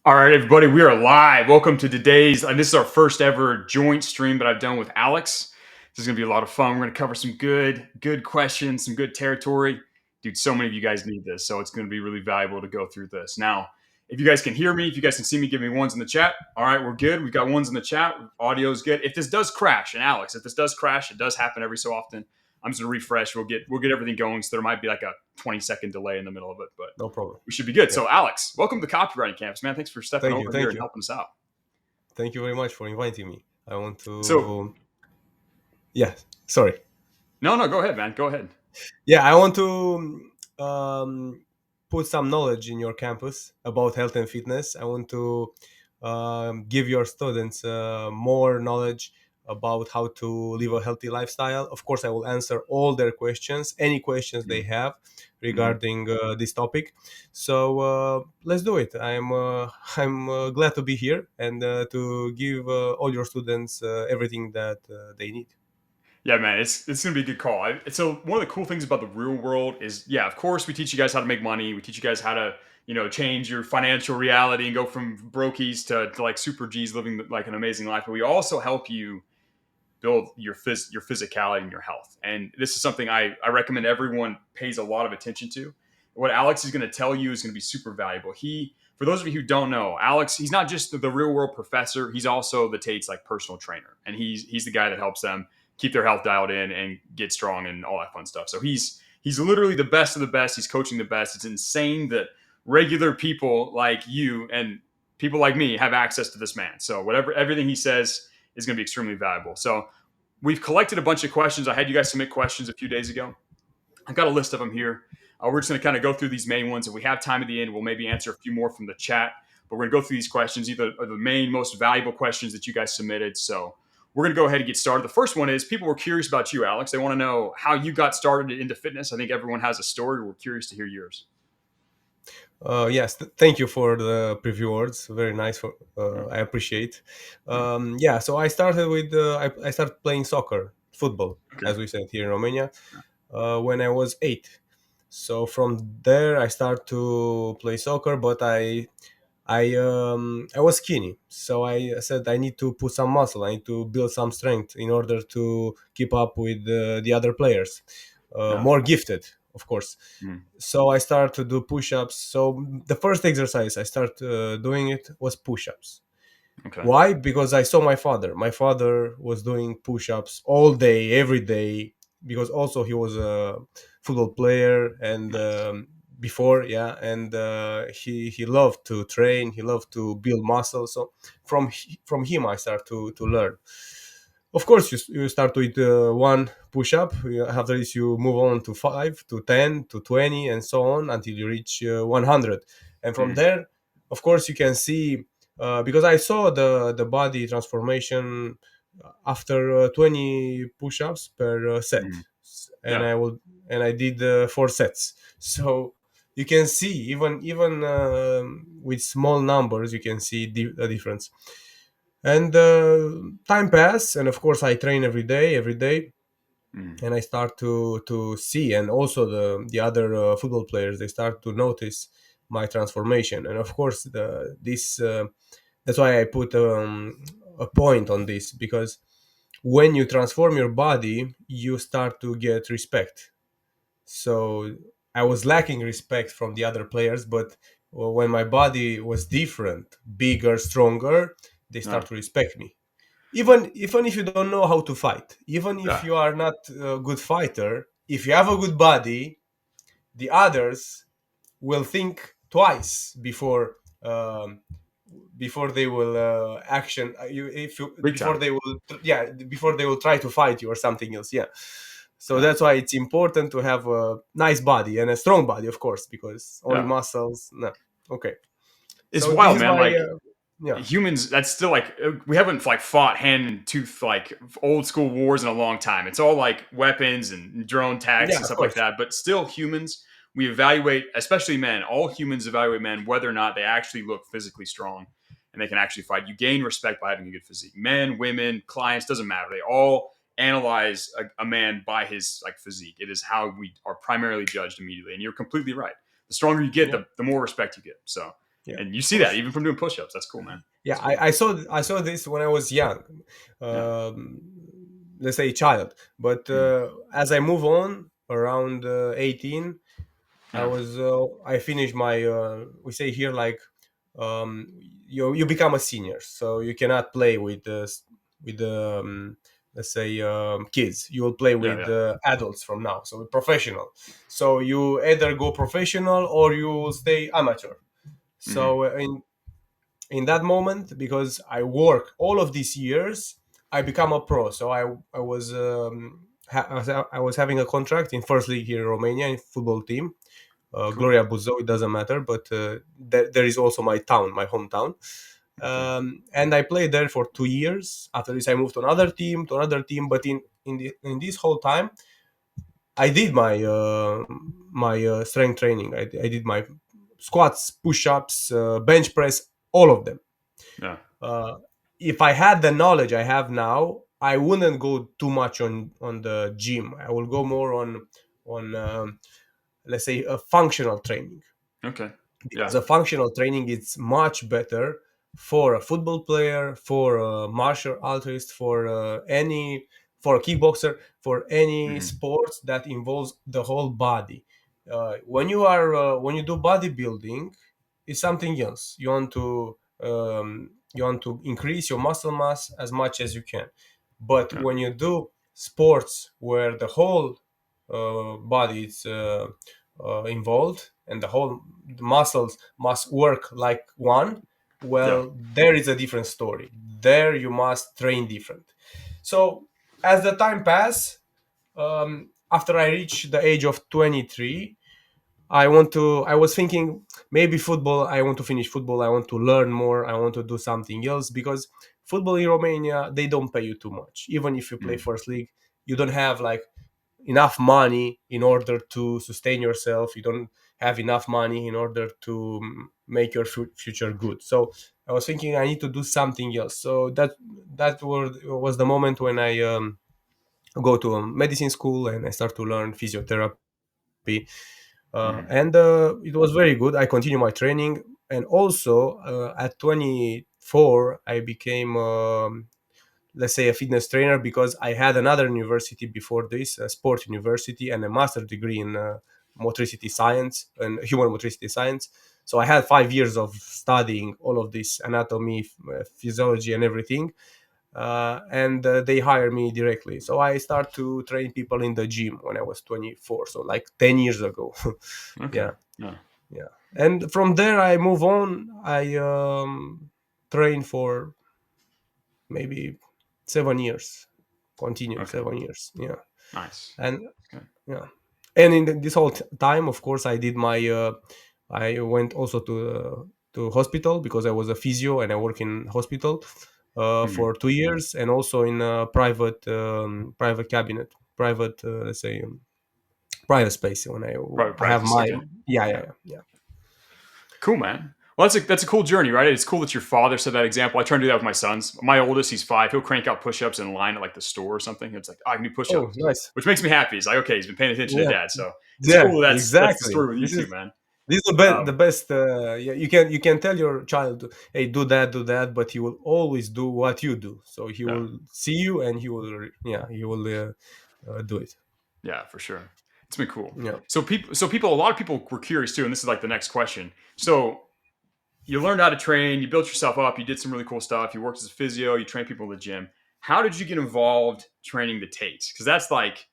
All right, everybody, we are live. Welcome to today's, and this is our first ever joint stream that I've done with Alex. This is going to be a lot of fun. We're going to cover some good questions, some good territory. Dude, so many of you guys need this, so it's going to be really valuable to go through this. Now, if you guys can hear me, if you guys can see me, give me ones in the chat. All right, we're good. We've got ones in the chat. Audio is good. If this does crash, and Alex, if this does crash, it does happen every so often. I'm just going to refresh. We'll get everything going. So there might be like a 20-second delay in the middle of it, but No problem. we should be good. Yeah. So, Alex, welcome to the copywriting campus, man. Thanks for stepping Thank you. over here Thank and you. helping us out. Thank you very much for inviting me. I want So, to. Yeah. Sorry. no, go ahead, man. Go ahead. Yeah, I want to put some knowledge in your campus about health and fitness. I want to give your students more knowledge about how to live a healthy lifestyle. Of course, I will answer all their questions, any questions they have Mm-hmm. regarding this topic. So let's do it. I'm glad to be here and to give all your students everything that they need. Yeah, man, it's gonna be a good call. So one of the cool things about the real world is, yeah, of course, we teach you guys how to make money. We teach you guys how to, change your financial reality and go from brokies to like super G's living like an amazing life. But we also help you build your physicality and your health. And this is something I recommend everyone pays a lot of attention to. What Alex is going to tell you is going to be super valuable. For those of you who don't know, Alex, he's not just the real world professor. He's also the Tate's like personal trainer, and he's the guy that helps them keep their health dialed in and get strong and all that fun stuff. So he's literally the best of the best. He's coaching the best. It's insane that regular people like you and people like me have access to this man. So everything he says is going to be extremely valuable. So we've collected a bunch of questions. I had you guys submit questions a few days ago. I've got a list of them here. We're just going to kind of go through these main ones. If we have time at the end, we'll maybe answer a few more from the chat. But we're going to go through these questions. Either are the main, most valuable questions that you guys submitted. So we're going to go ahead and get started. The first one is people were curious about you, Alex. They want to know how you got started into fitness. I think everyone has a story. We're curious to hear yours. Yes, thank you for the preview words. Very nice. I appreciate. Yeah, so I started with I started playing soccer, football, Okay. as we said here in Romania, when I was 8. So from there, I started to play soccer, but I was skinny, so I said I need to put some muscle. I need to build some strength in order to keep up with the other players, Yeah. more gifted, of course. Mm. So I started to do push-ups. So the first exercise I started doing it was push-ups. Okay. Why? Because I saw my father. My father was doing push-ups all day, every day, because also he was a football player and Nice. before, yeah, and he loved to train. He loved to build muscle. So from him, I start to learn. Of course, you start with one push-up. After this, you move on to 5, to 10, to 20, and so on until you reach 100. And from Mm. there, of course, you can see because I saw the body transformation after 20 push-ups per set, Mm. and Yeah. I did 4 sets. So you can see even with small numbers, you can see a difference. And time passed, and of course, I train every day, Mm. and I start to see, and also the other football players, they start to notice my transformation, and of course, this that's why I put a point on this, because when you transform your body, you start to get respect. So I was lacking respect from the other players, but when my body was different, bigger, stronger, they Yeah. start to respect me. Even if you don't know how to fight, even if Yeah. you are not a good fighter, if you have a good body, the others will think twice before they will action you if you Big before time. they will yeah before they will try to fight you or something else. Yeah, so Yeah. that's why it's important to have a nice body and a strong body, of course, because only Yeah. muscles, no. Okay, It's so this wild, is man. why Like yeah. humans, that's still like we haven't like fought hand and tooth like old school wars in a long time. It's all like weapons and drone attacks Yeah, and of stuff like course. that. But still, humans, we evaluate, especially men. All humans evaluate men whether or not they actually look physically strong and they can actually fight. You gain respect by having a good physique. Men, women, clients, doesn't matter. They all analyze a man by his like physique. It is how we are primarily judged immediately. And you're completely right. The stronger you get, Yeah, the more respect you get. So Yeah, And you of see that course. even from doing push-ups. That's cool, man. Yeah, That's cool. I saw this when I was young, Yeah. um, let's say child. But Mm. as I move on around 18, Yeah. I finished my we say here like um, you become a senior, so you cannot play with let's say kids. You will play Yeah. with Yeah. adults from now, so professional. So you either go professional or you will stay amateur. Hmm. So in that moment, because I work all of these years, I become a pro. So I was I was having a contract in first league here in Romania in football team, Cool. Gloria Buzău. It doesn't matter, but there is also my town, my hometown. Okay. And I played there for 2 years. After this, I moved to another team. But in this whole time, I did my strength training. I did my squats, push-ups, bench press, all of them. Yeah. Uh, if I had the knowledge I have now, I wouldn't go too much on the gym. I will go more on let's say a functional training, Okay. because Yeah. a functional training is much better for a football player, for a martial artist, for a kickboxer, for any Hmm. sports that involves the whole body. When you do bodybuilding, it's something else. You want to increase your muscle mass as much as you can, but Yeah. when you do sports where the whole body is involved and the muscles must work like one, Yeah. well, there is a different story. There you must train different. So as the time pass, after I reach the age of 23, I was thinking maybe football. I want to finish football. I want to learn more. I want to do something else, because football in Romania, they don't pay you too much. Even if you play Mm. first league, you don't have like enough money in order to sustain yourself. You don't have enough money in order to make your future good. So I was thinking I need to do something else. So that was the moment when I go to a medicine school and I start to learn physiotherapy. Hmm. And it was very good. I continue my training, and also at 24 I became let's say a fitness trainer, because I had another university before this, a sport university, and a master degree in motricity science and human motricity science. So I had 5 years of studying all of this anatomy, physiology, and everything. And they hire me directly. So I start to train people in the gym when I was 24, so like 10 years ago. Okay. Yeah, Yeah. yeah. And from there I move on. I train for maybe 7 years, continue Okay. 7 years. Yeah. Nice. And Okay. yeah, and in this whole time, of course, I did my I went also to hospital, because I was a physio and I work in hospital Hmm. for 2 years, and also in a private cabinet, private let's say private space when Private I have practice. my Okay. yeah, Yeah. yeah, yeah. Cool, man. Well, that's a cool journey, right? It's cool that your father set that example. I try to do that with my sons. My oldest, he's 5. He'll crank out push-ups in line at like the store or something. It's like, oh, I can do Oh, push-ups, nice. which makes me happy. He's like, okay, he's been paying attention to Yeah, dad. So it's yeah, cool. That's the exactly. story with you two, man. This is the Um, best. Yeah, you can tell your child, "Hey, do that," but he will always do what you do. So he yeah, will see you, and he will do it. yeah, for sure. It's been cool. Yeah, A lot of people were curious too, and this is like the next question. So you learned how to train, you built yourself up, you did some really cool stuff, you worked as a physio, you trained people in the gym. How did you get involved training the Tates? Because that's like,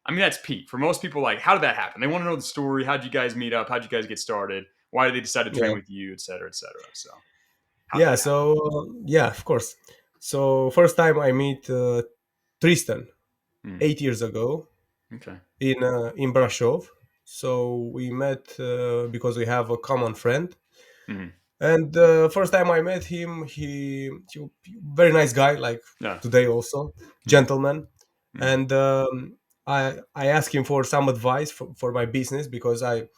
I mean, that's peak. For most people, like, how did that happen? They want to know the story. How did you guys meet up? How did you guys get started? Why did they decide to train yeah, with you, et cetera, et cetera? So, how did yeah. that happen? So yeah, of course. So first time I meet Tristan Mm, 8 years ago okay. in Brasov. So we met because we have a common friend. Mm, And first time I met him, he very nice guy, like yeah. today also, Mm, gentleman. mm, And I asked him for some advice for my business, because I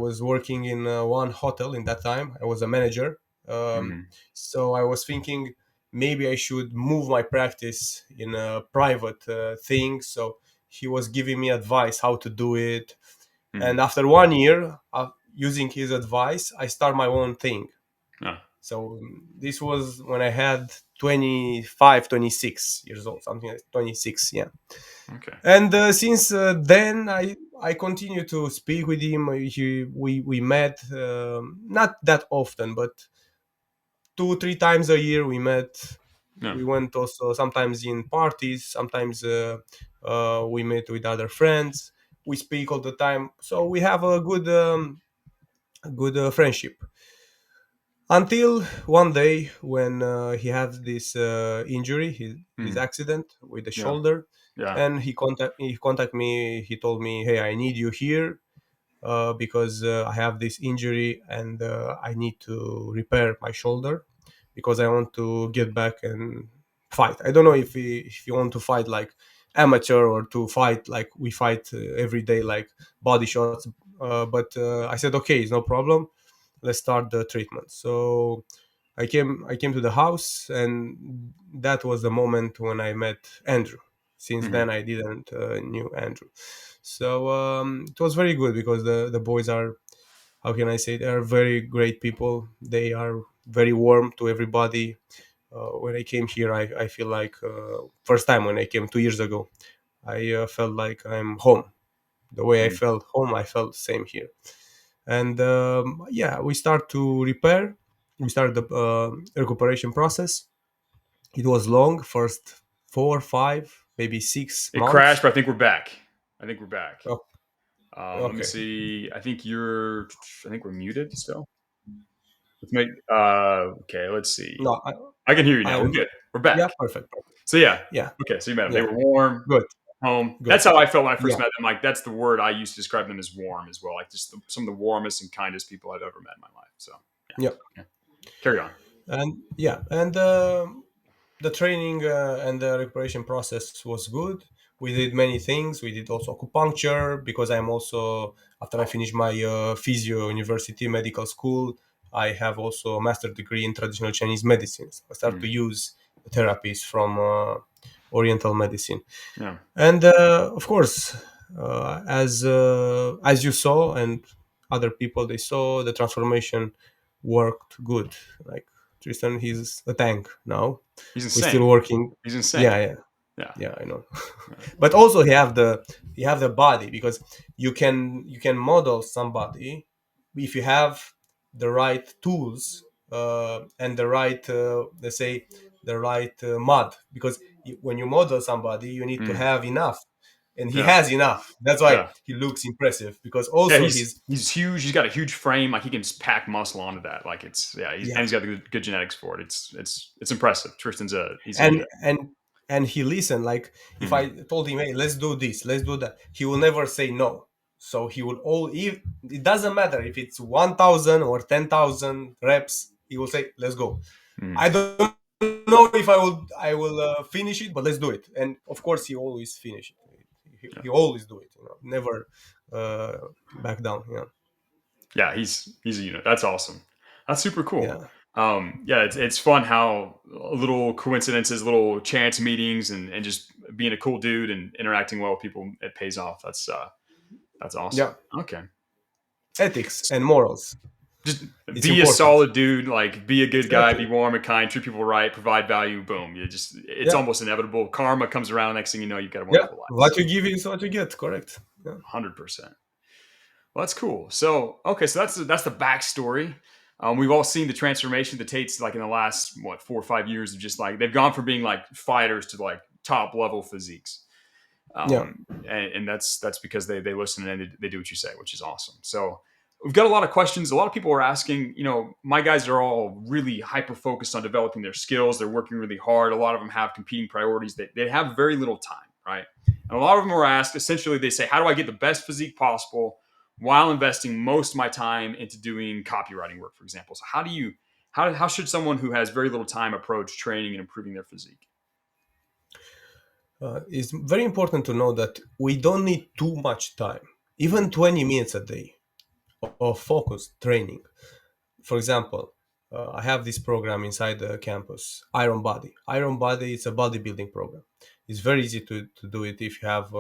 was working in one hotel in that time. I was a manager, mm, so I was thinking maybe I should move my practice in a private thing. So he was giving me advice how to do it, mm, and after 1 year of using his advice, I start my own thing. Yeah. So this was when I had 25, 26 years old, something like 26, yeah. Okay. And since then, I continue to speak with him. We met not that often, but 2 3 times a year we met. Yeah. We went also sometimes in parties. Sometimes we met with other friends. We speak all the time, so we have a good friendship. Until one day when he had this injury, his Mhm. accident with the Yeah. shoulder, Yeah. and he contact me. He told me, "Hey, I need you here because I have this injury and I need to repair my shoulder because I want to get back and fight." I don't know if you want to fight like amateur or to fight like we fight every day, like body shots. But I said, okay, it's no problem. Let's start the treatment. So I came to the house, and that was the moment when I met Andrew. Since Mhm. then, I didn't knew Andrew. So it was very good because the boys are, how can I say, they are very great people. They are very warm to everybody. When I came here, I feel like first time when I came 2 years ago, I felt like I'm home. The way I Mhm. felt home, I felt same here. And yeah, we start to repair. We start the recuperation process. It was long, first 4 5 maybe six It crashed, months but I think we're back. I think we're back. Oh, Let me okay. see. I think you're. I think we're muted still. Let's make. Okay. Let's see. No, I can hear you now. We're I'm good. We're yeah, back. perfect, perfect. So yeah. Yeah, Okay. So you met them. They yeah, were warm, good, home. good. That's how I felt when I first Yeah, met them. Like that's the word I used to describe them as warm as well. Like just some of the warmest and kindest people I've ever met in my life. So yeah. yeah, Yeah. Carry on. and yeah, and the training and the recuperation process was good. We did many things. We did also acupuncture because I'm also, after I finished my physio university medical school, I have also a master degree in traditional Chinese medicine. So I start to Mhm. use the therapies from Oriental medicine. Yeah. And of course, as you saw, and other people they saw, the transformation worked good. Like Tristan, he's a tank now. He's We're still insane. working. He's insane. Yeah, yeah, Yeah. yeah. I know. Yeah. But also he have the body, because you can model somebody if you have the right tools and the right let's say the right mud, because when you model somebody you need to Mm. have enough, and he Yeah. has enough. That's why Yeah. he looks impressive, because Yeah, also he's huge. He's got a huge frame. Like he can just pack muscle onto that. Like it's yeah. yeah. He's got the good genetics for it. It's impressive. Tristan's he's a and unit. and and he listened. Like if I Mhm. told him, hey, let's do this, let's do that, he will never say no. So he will all if it doesn't matter if it's 1000 or 10,000 reps, he will say, let's go. Mm. I don't know if I will finish it, but let's do it. And of course he always finish it. Yeah. He always do it, never uh back down. Yeah, Yeah, he's a unit. That's awesome. That's super cool. yeah, Yeah, it's fun how little coincidences, little chance meetings, and just being a cool dude and interacting well with people, it pays off. That's awesome. yeah. Okay. Ethics and morals, Just it's be a important. solid dude, like be a good guy, be Exactly. warm and kind, treat people right, provide value. Boom. You just it's Yeah, almost inevitable. Karma comes around. Next thing you know, you've got a yeah. wonderful life. What So you give is what you get. Correct. Yeah. 100%. Well, that's cool. So okay, so that's the backstory. We've all seen the transformation that takes like in the last 4 or 5 years of just like they've gone from being like fighters to like top level physiques. Yeah. And that's because they listen and they do what you say, which is awesome. So we've got a lot of questions. A lot of people are asking. My guys are all really hyper focused on developing their skills. They're working really hard. A lot of them have competing priorities. They have very little time, right? And a lot of them are asked. Essentially, they say, "How do I get the best physique possible while investing most of my time into doing copywriting work, for example?" So how should someone who has very little time approach training and improving their physique? It's very important to know that we don't need too much time. Even 20 minutes a day of focused training. For example, I have this program inside the campus, Iron Body. Iron Body is a bodybuilding program. It's very easy to do it if you have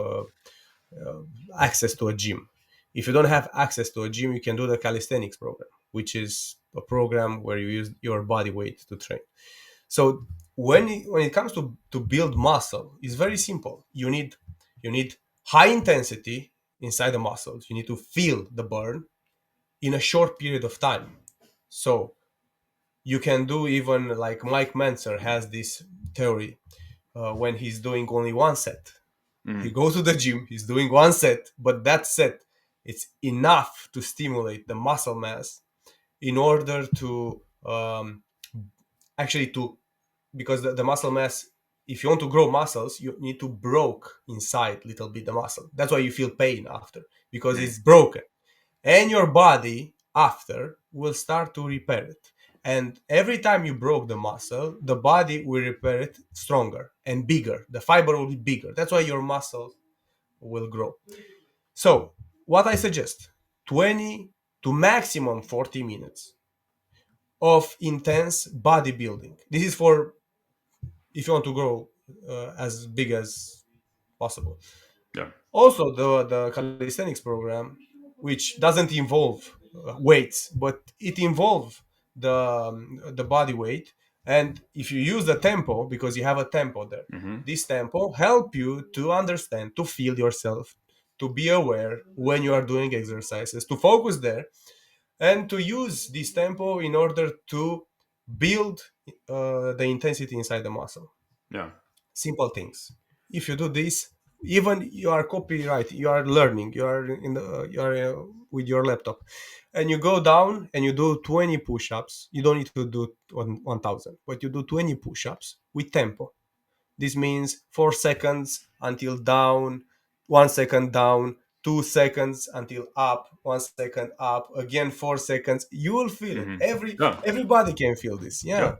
access to a gym. If you don't have access to a gym, you can do the calisthenics program. which is a program where you use your body weight to train. So when it comes to build muscle, it's very simple. You need high intensity inside the muscles. You need to feel the burn in a short period of time. So you can do, even like Mike Mentzer has this theory, when he's doing only one set. He Mm, goes to the gym, he's doing one set, but that set, it's enough to stimulate the muscle mass in order to actually to because the muscle mass, if you want to grow muscles, you need to broke inside little bit the muscle. That's why you feel pain after, because mm, it's broken, and your body after will start to repair it. And every time you broke the muscle, the body will repair it stronger and bigger. The fiber will be bigger. That's why your muscle will grow. So what I suggest, 20 to maximum 40 minutes of intense bodybuilding. This is for if you want to grow as big as possible. yeah. Also, the calisthenics program, which doesn't involve weights, but it involves the body weight. And if you use the tempo, because you have a tempo there, Hmm. this tempo help you to understand, to feel yourself, to be aware when you are doing exercises, to focus there, and to use this tempo in order to build the intensity inside the muscle. Yeah. Simple things. If you do this, even you are copyright, you are learning, you are in the you are with your laptop, and you go down and you do 20 push-ups. You don't need to do 1000, but you do 20 push-ups with tempo. This means 4 seconds until down, 1 second down, 2 seconds until up, 1 second up, again 4 seconds. You will feel it. Hmm. Yeah. Everybody can feel this. Yeah. Yeah.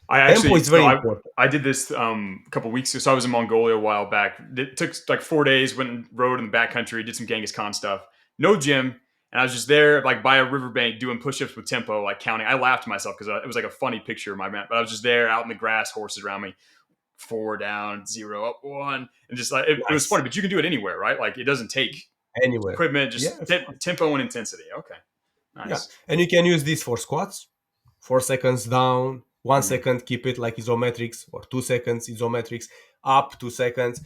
I Tempo actually is so very I important. I did this a couple weeks ago. So I was in Mongolia a while back. It took like 4 days. Went and rode in the backcountry. Did some Genghis Khan stuff. No gym, and I was just there like by a riverbank doing push-ups with tempo, like counting. I laughed to myself because it was like a funny picture of my man. But I was just there out in the grass, horses around me, four down, zero up, one, and just like it was funny. Nice. But you can do it anywhere, right? Like it doesn't take Anywhere. equipment, Yeah, just of course. tempo and intensity. Okay, Yeah. nice. And you can use this for squats. 4 seconds down, one Mm-hmm. second, keep it like isometrics, or 2 seconds isometrics, up 2 seconds.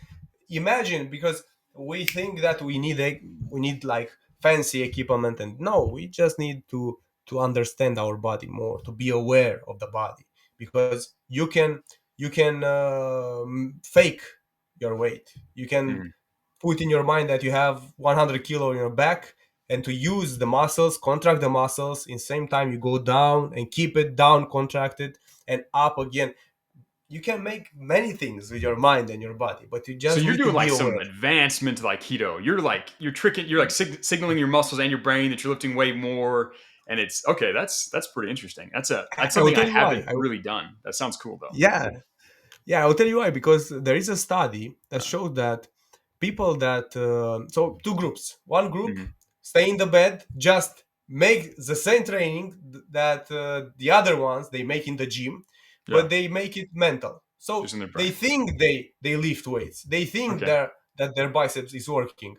Imagine, because we think that we need like fancy equipment, and no, we just need to understand our body more, to be aware of the body, because you can fake your weight. You can Mm-hmm. put in your mind that you have 100 kilo in your back, and to use the muscles, contract the muscles in same time you go down and keep it down contracted and up again. You can make many things with your mind and your body, but you So just you're need to doing be like some aware. advancement like keto. You're tricking. You're like signaling your muscles and your brain that you're lifting way more. And it's okay. That's pretty interesting. That's I will something I tell you why. haven't really done. That sounds cool though. Yeah, yeah, I'll tell you why. Because there is a study that showed that people that so two groups. One group Hmm. stay in the bed, just make the same training that the other ones they make in the gym, Yeah, but they make it mental. So just in their they brain. think they lift weights. They think Okay, that their biceps is working,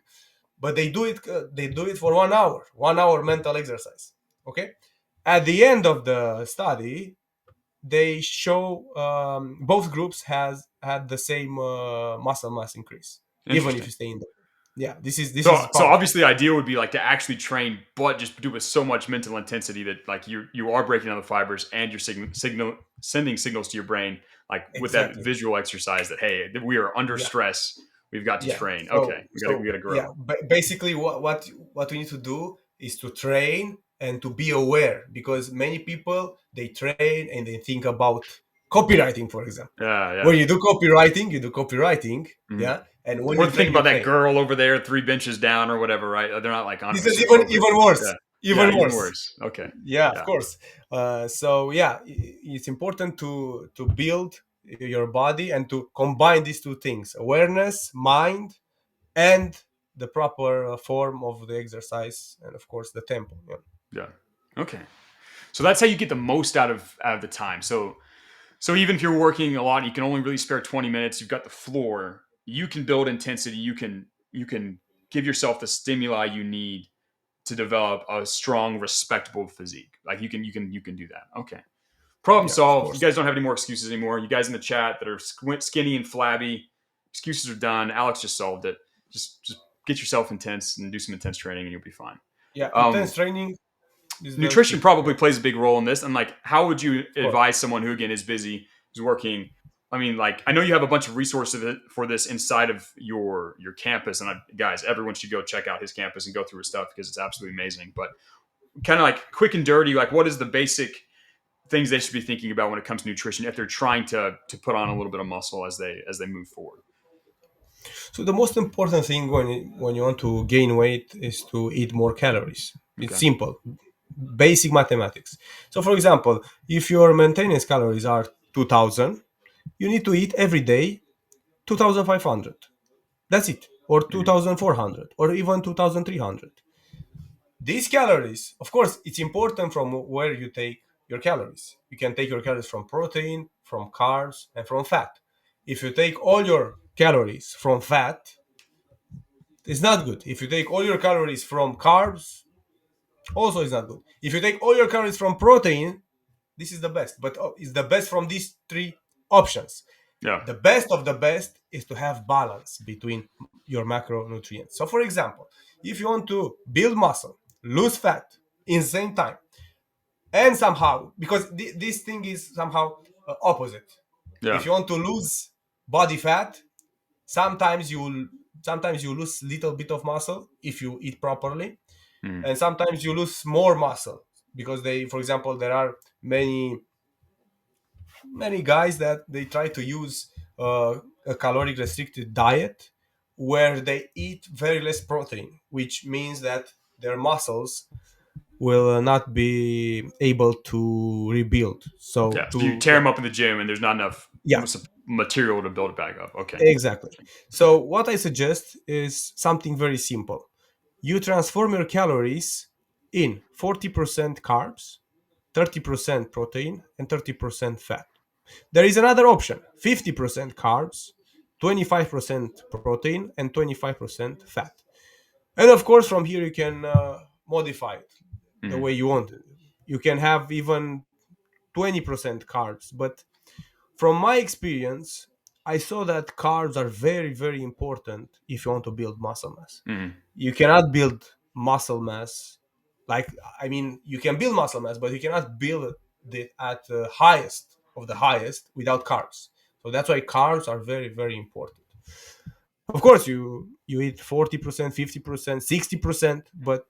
but they do it for 1 hour, 1 hour mental exercise. Okay. At the end of the study, they show both groups has had the same muscle mass increase, even if interesting. you stay in the yeah. This is So powerful. obviously, the ideal would be like to actually train, but just do with so much mental intensity that like you are breaking down the fibers and you're sending signals to your brain, like with that Exactly. visual exercise that hey, we are under Yeah. stress. We've got to Yeah. train. Okay, we So got to yeah. grow. Basically, what we need to do is to train and to be aware, because many people they train and they think about copywriting, for example. Yeah, yeah. When you do copywriting, Mhm. yeah, and when Or you think train, about you that train. girl over there 3 benches down or whatever, right? They're not like This is 100% even focused. worse. Yeah. Yeah, Even even worse. worse. Okay. Yeah, of Yeah. course. So yeah, it's important to build your body and to combine these two things: awareness, mind, and the proper form of the exercise, and of course the tempo. Yeah. Yeah. Okay. So that's how you get the most out of the time. So even if you're working a lot and you can only really spare 20 minutes, you've got the floor, you can build intensity, you can give yourself the stimuli you need to develop a strong, respectable physique. Like you can do that. Okay. Problem Yeah, of solved. You course. guys don't have any more excuses anymore. You guys in the chat that are skinny and flabby, excuses are done. Alex just solved it. Just get yourself intense and do some intense training, and you'll be fine. Yeah, Um, intense training is the nutrition key. probably Yeah. plays a big role in this. And like, how would you Of course. advise someone who again is busy, who's working? I mean, like, I know you have a bunch of resources for this inside of your campus, and guys, everyone should go check out his campus and go through his stuff because it's absolutely amazing. But kind of like quick and dirty, like, what is the basic things they should be thinking about when it comes to nutrition if they're trying to put on a little bit of muscle as they move forward? So the most important thing when you want to gain weight is to eat more calories. It's Okay. simple, basic mathematics. So for example, if your maintenance calories are 2000, you need to eat every day 2500. That's it. Or Mm-hmm. 2400 or even 2300. These calories, of course, it's important from where you take your calories. You can take your calories from protein, from carbs, and from fat. If you take all your calories from fat, it's not good. If you take all your calories from carbs, also it's not good. If you take all your calories from protein, this is the best. But it's the best from these three options. Yeah. The best of the best is to have balance between your macronutrients. So, for example, if you want to build muscle, lose fat in the same time, and somehow, because this thing is somehow opposite. Yeah. If you want to lose body fat, sometimes you lose little bit of muscle if you eat properly, Mm-hmm. and sometimes you lose more muscle because they, for example, there are many guys that they try to use a caloric restricted diet where they eat very less protein, which means that their muscles will not be able to rebuild. So Yeah. So you to tear them up in the gym, and there's not enough yeah, material to build it back up. Okay. exactly. Okay. So what I suggest is something very simple. You transform your calories in 40% carbs, 30% protein, and 30% fat. There is another option: 50% carbs, 25% protein, and 25% fat. And of course, from here you can modify it the Mm-hmm. way you want it. You can have even 20% carbs. But from my experience, I saw that carbs are very, very important if you want to build muscle mass. Mm-hmm. You cannot build muscle mass like, I mean, you can build muscle mass, but you cannot build it at the highest of the highest without carbs. So that's why carbs are very, very important. Of course, you eat 40%, 50%, 60%, but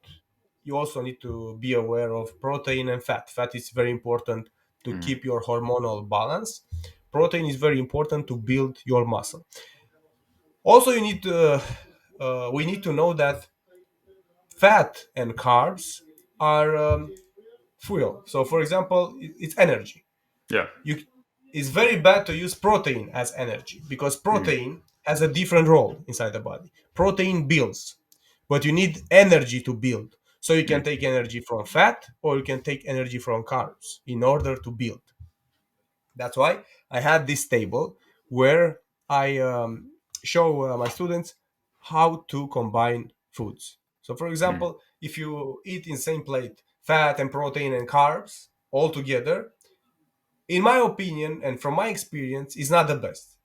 you also need to be aware of protein and fat. Fat is very important to Mm-hmm. keep your hormonal balance. Protein is very important to build your muscle. Also, we need to know that fat and carbs are fuel. So, for example, it's energy. Yeah. You, it's very bad to use protein as energy because Mm-hmm. protein has a different role inside the body. Protein builds, but you need energy to build. So you can take energy from fat or you can take energy from carbs in order to build. That's why I had this table where I show my students how to combine foods. So, for Mm-hmm. example, if you eat in same plate fat and protein and carbs all together, in my opinion and from my experience, is not the best.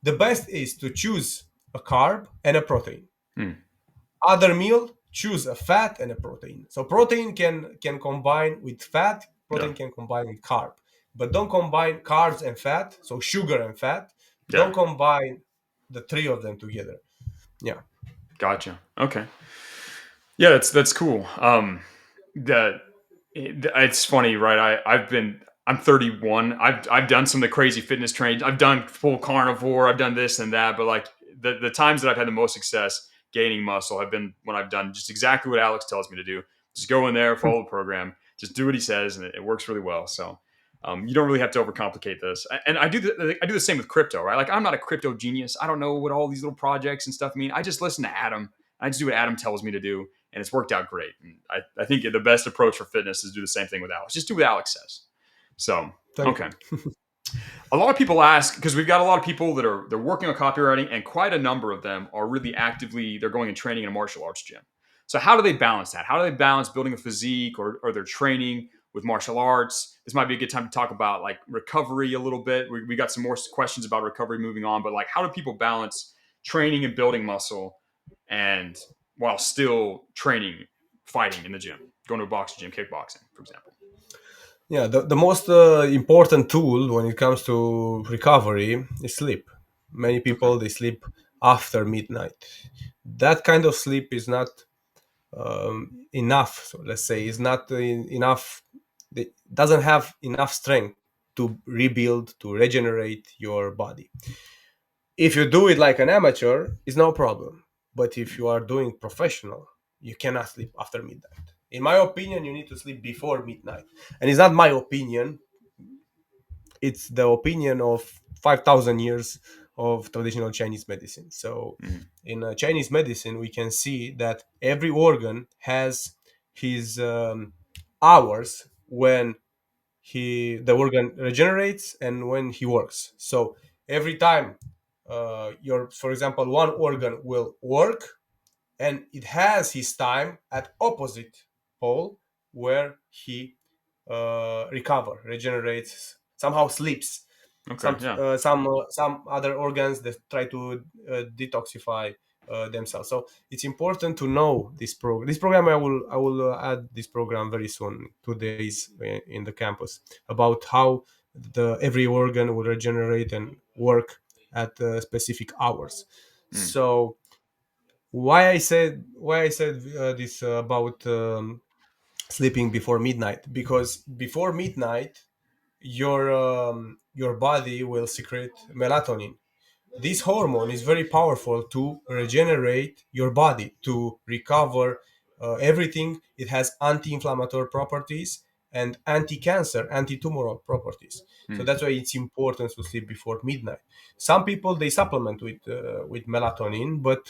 The best is to choose a carb and a protein. Mm-hmm. Other meal, choose a fat and a protein. So protein can combine with fat, Yeah. protein can combine with carb. But don't combine carbs and fat, so sugar and fat. Yeah. Don't combine the three of them together. Yeah. Gotcha. Okay. Yeah, that's cool. That it's funny, right? I'm 31. I've done some of the crazy fitness training. I've done full carnivore. I've done this and that. But like the times that I've had the most success gaining muscle have been when I've done just exactly what Alex tells me to do. Just go in there, follow the program, just do what he says, and it works really well. So you don't really have to overcomplicate this. And I do the same with crypto, right? Like I'm not a crypto genius. I don't know what all these little projects and stuff mean. I just listen to Adam. I just do what Adam tells me to do, and it's worked out great. And I think the best approach for fitness is do the same thing with Alex. Just do what Alex says. So, Thank okay. you. A lot of people ask because we've got a lot of people that they're working on copywriting, and quite a number of them are really actively they're going and training in a martial arts gym. So how do they balance that? How do they balance building a physique or their training with martial arts? This might be a good time to talk about like recovery a little bit. We got some more questions about recovery moving on, but like how do people balance training and building muscle and while still training, fighting in the gym, going to a boxing gym, kickboxing, for example? Yeah, the most important tool when it comes to recovery is sleep. Many Okay. people they sleep after midnight. That kind of sleep is not enough. So let's say is not enough. It doesn't have enough strength to rebuild, to regenerate your body. If you do it like an amateur, it's no problem. But if you are doing professional, you cannot sleep after midnight. In my opinion, you need to sleep before midnight. And it's not my opinion, it's the opinion of 5,000 years of traditional Chinese medicine. So, Mm-hmm. in Chinese medicine, we can see that every organ has his hours when the organ regenerates and when he works. So every time your, for example, one organ will work, and it has his time at opposite pole where he recover, regenerates, somehow sleeps. Okay. Yeah. Some other organs that try to detoxify themselves. So it's important to know this program. This program I will add this program very soon, 2 days in the campus, about how the every organ will regenerate and work at specific hours. Mm. So why I said this about sleeping before midnight, because before midnight your body will secrete melatonin. This hormone is very powerful to regenerate your body, to recover everything. It has anti-inflammatory properties and anti-cancer, anti-tumoral properties. So Mm. that's why it's important to sleep before midnight. Some people they supplement with melatonin, but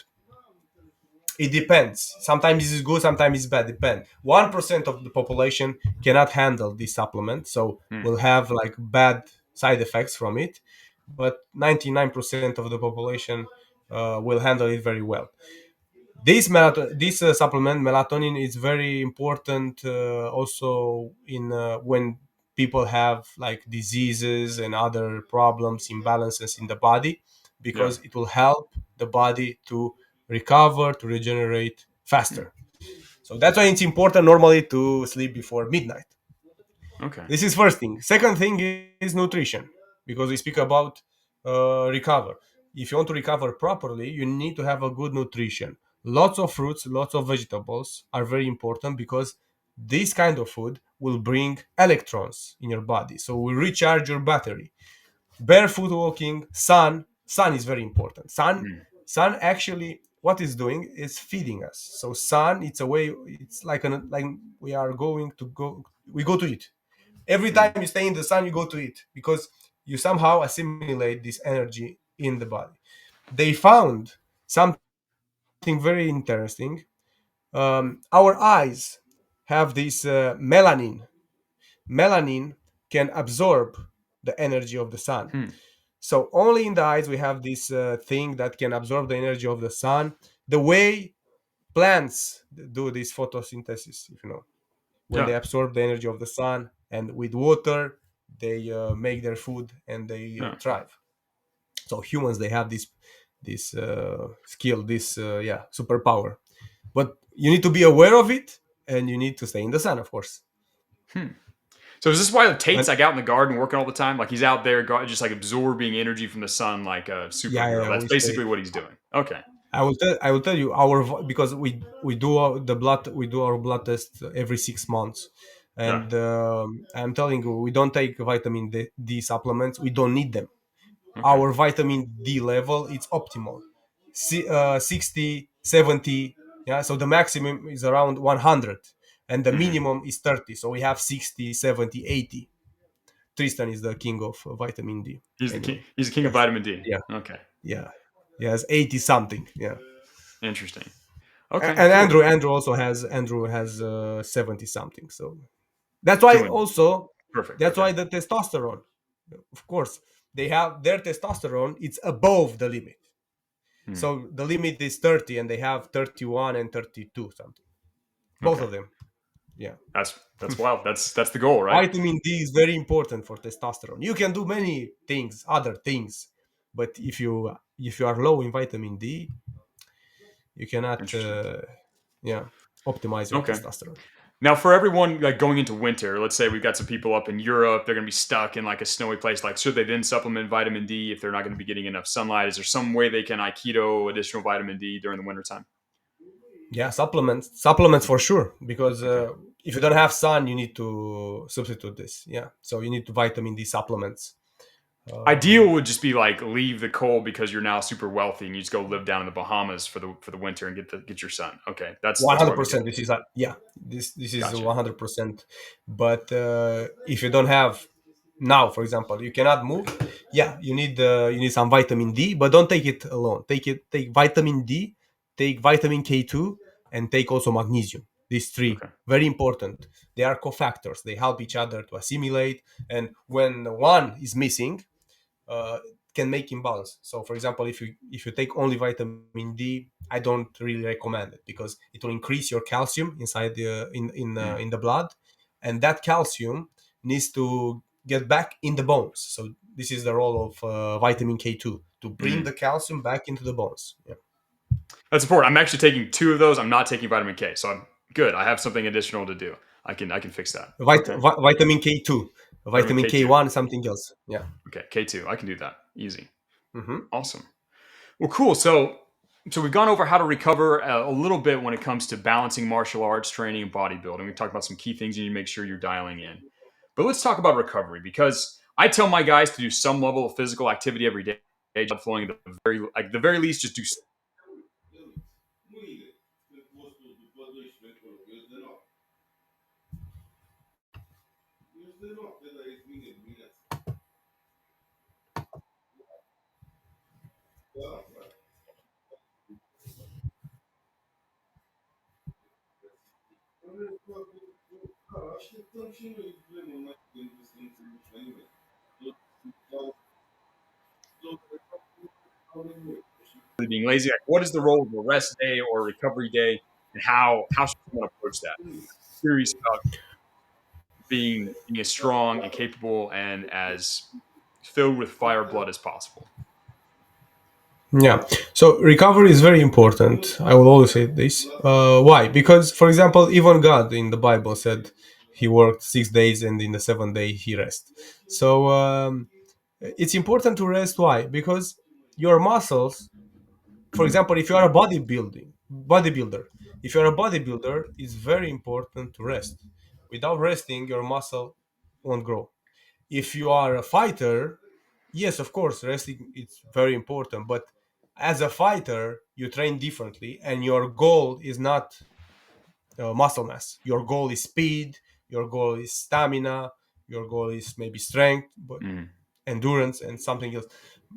it depends. Sometimes it's good, sometimes it's bad. Depend. 1% of the population cannot handle this supplement, so Mm. will have like bad side effects from it. But 99% of the population will handle it very well. This supplement melatonin is very important also in when people have like diseases and other problems, imbalances in the body, Yeah. because it will help the body to recover, to regenerate Mm. faster. So that's why it's important normally to sleep before midnight. Okay. This is first thing. Second thing is nutrition, because we speak about recover. If you want to recover properly, you need to have a good nutrition. Lots of fruits, lots of vegetables are very important, because this kind of food will bring electrons in your body, so will recharge your battery. Barefoot walking, sun is very important. Mm. Sun actually what it's doing is feeding us. So sun, it's a way, it's like we are going to go, we go to eat. Every time Mm. you stay in the sun, you go to eat, because you somehow assimilate this energy in the body. They found something very interesting. Our eyes have this melanin. Melanin can absorb the energy of the sun. Hmm. So only in the eyes we have this thing that can absorb the energy of the sun. The way plants do this photosynthesis, if you know, when Yeah. they absorb the energy of the sun, and with water they make their food and they Yeah. thrive. So humans they have this skill, this yeah, superpower, but you need to be aware of it, and you need to stay in the sun, of course. Hmm. So is this why the Tate's And like out in the garden working all the time? Like he's out there just like absorbing energy from the sun like a superhero. yeah, That's we stay. basically what he's doing. Okay. I will tell you because we do our blood test every 6 months, Yeah. and I'm telling you, we don't take vitamin D supplements. We don't need them. Okay. Our vitamin D level is optimal. 60, 70. Yeah, so the maximum is around 100, and the Hmm. minimum is 30. So we have 60, 70, 80. Tristan is the king of vitamin D. He's the king. Anyway, He's the king of yes, vitamin D. yeah, Okay. yeah, he has 80 something. Yeah. Interesting. Okay. And Cool. Andrew has 70 something. So that's why Doing also, perfect. that's Okay. why the testosterone, of course, they have their testosterone, it's above the limit. Hmm. So the limit is 30, and they have 31 and 32 something. both Okay. of them. Yeah. That's wild. That's the goal, right? Vitamin D is very important for testosterone. You can do many things, other things, but if you are low in vitamin D, you cannot Interesting. yeah, optimize your Okay. testosterone. Now, for everyone like going into winter, let's say we've got some people up in Europe, they're going to be stuck in like a snowy place. Like, should they then supplement vitamin D if they're not going to be getting enough sunlight? Is there some way they can aikido additional vitamin D during the wintertime? Yeah, supplements for sure, because Okay. if you don't have sun, you need to substitute this. Yeah, so you need to vitamin D supplements. Ideal um, would just be like leave the cold because you're now super wealthy and you just go live down in the Bahamas for the winter and get your sun. Okay, that's what we do. 100%. This is yeah, this is Gotcha. 100%. But if you don't have now, for example, you cannot move. Yeah, you need some vitamin D, but don't take it alone. Take vitamin D, take vitamin K2, and take also magnesium. These three Okay. very important. They are cofactors. They help each other to assimilate, and when one is missing, uh, can make imbalance. So, for example, if you take only vitamin D, I don't really recommend it, because it will increase your calcium inside the Mm, in the blood, and that calcium needs to get back in the bones. So this is the role of vitamin K2, to bring mm. the calcium back into the bones. Yeah. That's important. I'm actually taking two of those. I'm not taking vitamin K, so I'm good. I have something additional to do. I can fix that. Okay. Vitamin K2, Vitamin vitamin K2. K1, something else. Yeah. Okay, K2. I can do that. Easy. Hmm. Awesome. Well, cool. So we've gone over how to recover a little bit when it comes to balancing martial arts training and bodybuilding. We talked about some key things you need to make sure you're dialing in. But let's talk about recovery, because I tell my guys to do some level of physical activity every day. Blood flowing at the very least, just do. Being lazy. Like, what is the role of a rest day or a recovery day, and how should someone approach that? Curious about being as strong and capable and as filled with fire blood as possible. Yeah. So recovery is very important. I will always say this. Why? Because, for example, even God in the Bible said he worked 6 days and in the seventh day he rest. So it's important to rest. Why? Because your muscles, for example, if you are a bodybuilder, if you are a bodybuilder, it's very important to rest. Without resting, your muscle won't grow. If you are a fighter, yes, of course, resting is very important, but as a fighter you train differently, and your goal is not muscle mass. Your goal is speed, your goal is stamina, your goal is maybe strength, but Mm, endurance and something else.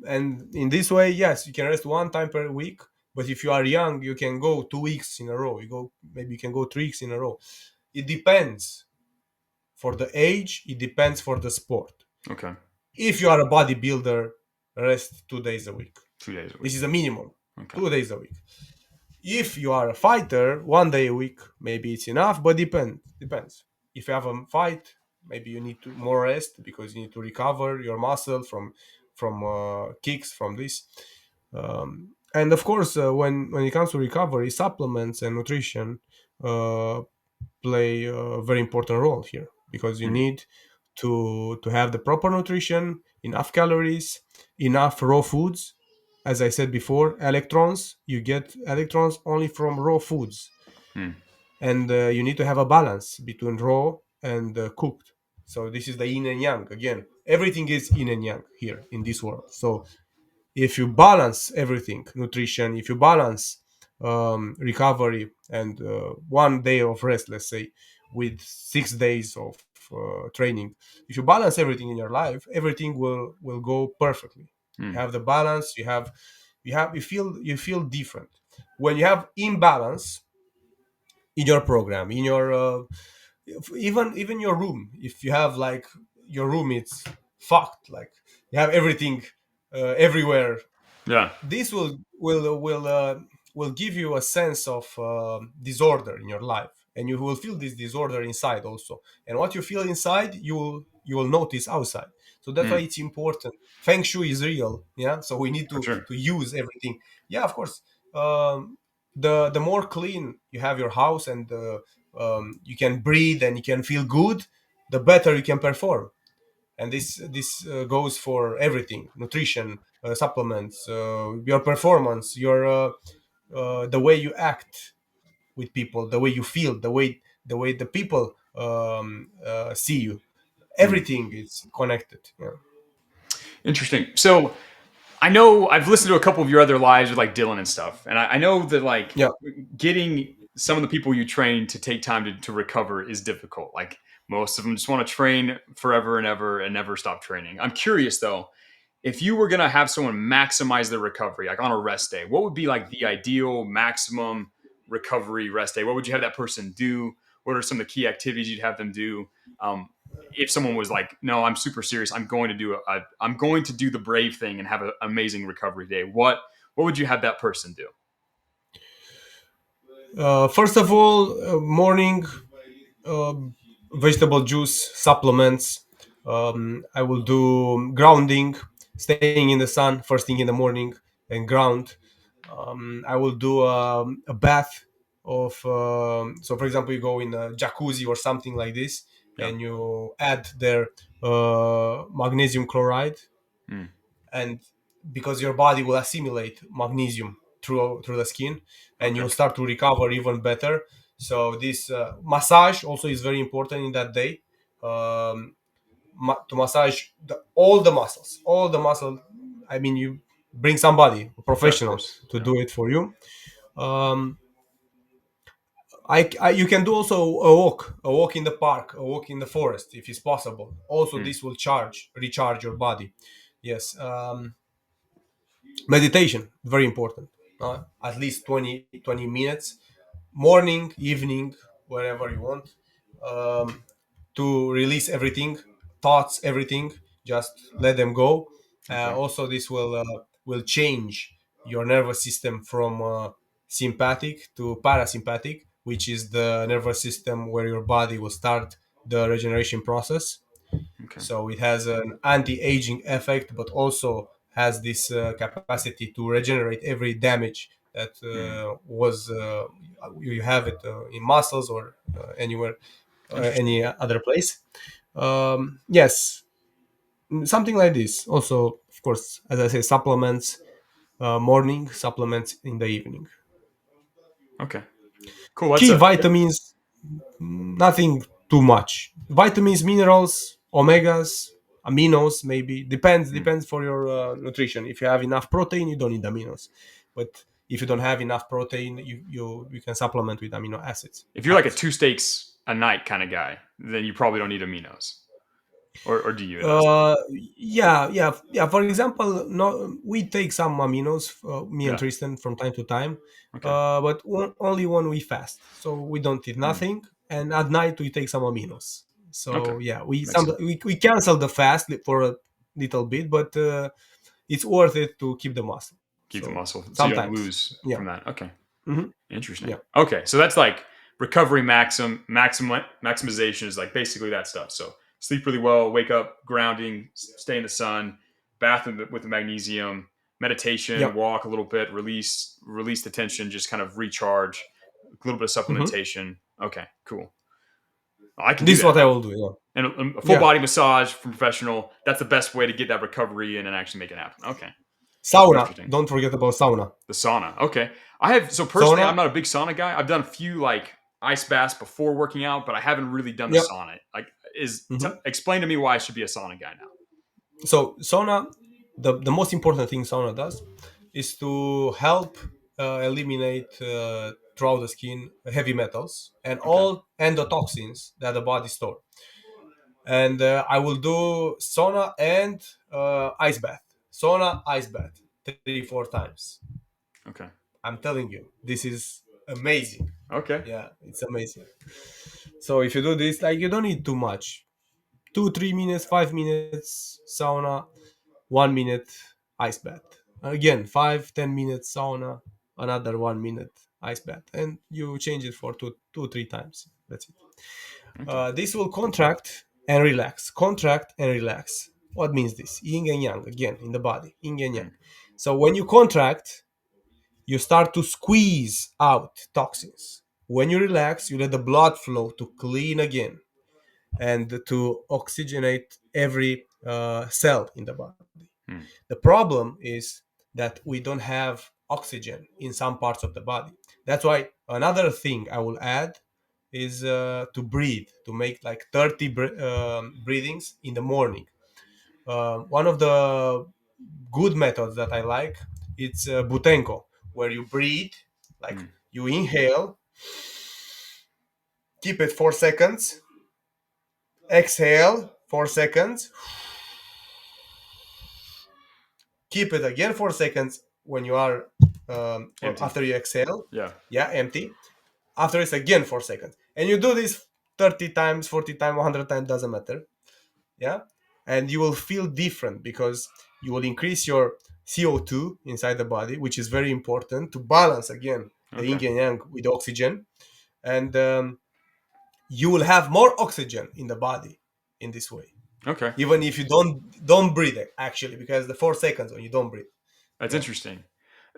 And in this way, yes, you can rest one time per week, but if you are young, you can go 2 weeks in a row, you can go 3 weeks in a row. It depends for the age, it depends for the sport. okay. If you are a bodybuilder, rest 2 days a week. 2 days a week. This is a minimum. Okay. 2 days a week. If you are a fighter, 1 day a week, maybe it's enough, but depends. If you have a fight, maybe you need to more rest, because you need to recover your muscle from kicks from this. And of course, when it comes to recovery, supplements and nutrition uh, play a very important role here, because you Mm, need to have the proper nutrition, enough calories, enough raw foods. As I said before, electrons, you get electrons only from raw foods, mm, and you need to have a balance between raw and cooked. So this is the yin and yang again. Everything is yin and yang here in this world. So if you balance everything, nutrition, if you balance recovery and 1 day of rest, let's say, with 6 days of training, if you balance everything in your life, everything will go perfectly. You mm. have the balance, you feel different. When you have imbalance in your program, in your even your room, if you have like your room, it's fucked, like you have everything everywhere, Yeah. this will give you a sense of disorder in your life. and you will feel this disorder inside also. And what you feel inside, you will notice outside. So that's why Mm, it's important. Feng shui is real, yeah. So we need for sure. to use everything. Yeah, of course. The more clean you have your house, and you can breathe and you can feel good, the better you can perform. And this goes for everything: nutrition, supplements, your performance, your the way you act with people, the way you feel, the way the people see you. Mm. Everything is connected. Yeah. Interesting. So I know I've listened to a couple of your other lives with like Dylan and stuff, and I know that like Yeah. getting some of the people you train to take time to recover is difficult. Like most of them just want to train forever and never stop training. I'm curious though, if you were gonna have someone maximize their recovery, like on a rest day, what would be like the ideal maximum recovery rest day? What would you have that person do? What are some of the key activities you'd have them do? Um, if someone was like, "No, I'm super serious. I'm going to do I'm going to do the brave thing and have an amazing recovery day." What would you have that person do? First of all, morning, uh, vegetable juice, supplements. I will do grounding, staying in the sun first thing in the morning, and ground. I will do a bath of. So, for example, you go in a jacuzzi or something like this, Yeah. and you add their magnesium chloride, Mm, and because your body will assimilate magnesium through the skin, and okay. you'll start to recover even better. So this massage also is very important in that day. um, to massage all the muscle. I mean, you bring somebody, a Yeah, of professional, course. to Yeah. do it for you. um, you can do also a walk in the park, a walk in the forest if it's possible. Also, Mm, this will recharge your body. Yes. Meditation, very important. At least 20 minutes, morning, evening, wherever you want, um, to release everything, thoughts, everything. Just let them go. okay. Also, this will change your nervous system from sympathetic to parasympathetic, which is the nervous system where your body will start the regeneration process. Okay. So it has an anti-aging effect, but also has this capacity to regenerate every damage that Mm, was you have it in muscles or anywhere, interesting. any other place. Yes, something like this. Also, of course, as I say, supplements, morning, supplements in the evening. Okay. Cool. That's Key a vitamins, nothing too much. Vitamins, minerals, omegas, aminos, maybe mm. depends for your nutrition. If you have enough protein, you don't need aminos. But if you don't have enough protein, you can supplement with amino acids. If It you're like a helps. two steaks a night kind of guy, then you probably don't need aminos, or do you? It does. Uh, yeah. For example, no, we take some aminos, me and Yeah. Tristan, from time to time, Okay. but only when we fast. So we don't eat Mm, nothing, and at night we take some aminos. okay. So yeah, we Makes some sense. we cancel the fast for a little bit, but it's worth it to keep the muscle. Keep the So muscle so you don't sometimes, lose yeah. from that. Okay. Hmm. Interesting. Yeah. Okay. So that's like recovery maximization is like basically that stuff. So sleep really well, wake up, grounding, stay in the sun, bath with the magnesium, Yeah. meditation, walk a little bit, release the tension, just kind of recharge, a little bit of Hmm. supplementation. Okay, cool. I can do This is that. what I will do. Yeah. And a full Yeah. body massage from professional. That's the best way to get that recovery in and actually make it happen. Okay, Sauna. interesting. Don't forget about sauna. The sauna. Okay. I have so personally, I'm Sauna. not a big sauna guy. I've done a few like ice baths before working out, but I haven't really done the Yeah. sauna. Like, Hmm. explain to me why I should be a sauna guy now. So sauna, the most important thing sauna does is to help eliminate throughout the skin heavy metals and Okay. all endotoxins that the body store. And I will do sauna and ice bath. Sauna, ice bath, 3 4 times. Okay. I'm telling you, this is amazing. Okay. Yeah, it's amazing. So if you do this, like, you don't need too much. 2 3 minutes, 5 minutes sauna, 1 minute ice bath. Again, 5 10 minutes sauna, another 1 minute ice bath, and you change it for two 3 times. That's it. Okay. This will contract and relax, contract and relax. What means this? Yin and yang again in the body, yin and yang. Mm, So when you contract, you start to squeeze out toxins. When you relax, you let the blood flow to clean again and to oxygenate every cell in the body. mm, The problem is that we don't have oxygen in some parts of the body. That's why another thing I will add is to breathe, to make like 30 breathings in the morning. One of the good methods that I like, it's Butenko, where you breathe, like mm. you inhale, keep it 4 seconds, exhale 4 seconds, keep it again 4 seconds when you are or Empty. after you exhale, Yeah. yeah, empty. After it's again 4 seconds, and you do this 30 times, 40 times, 100 times, doesn't matter, yeah, and you will feel different because you will increase your CO2 inside the body, which is very important to balance again the yin Okay. and yang with oxygen, and you will have more oxygen in the body in this way, Okay. even if you don't breathe it, actually, because the 4 seconds when you don't breathe, That's yeah, interesting.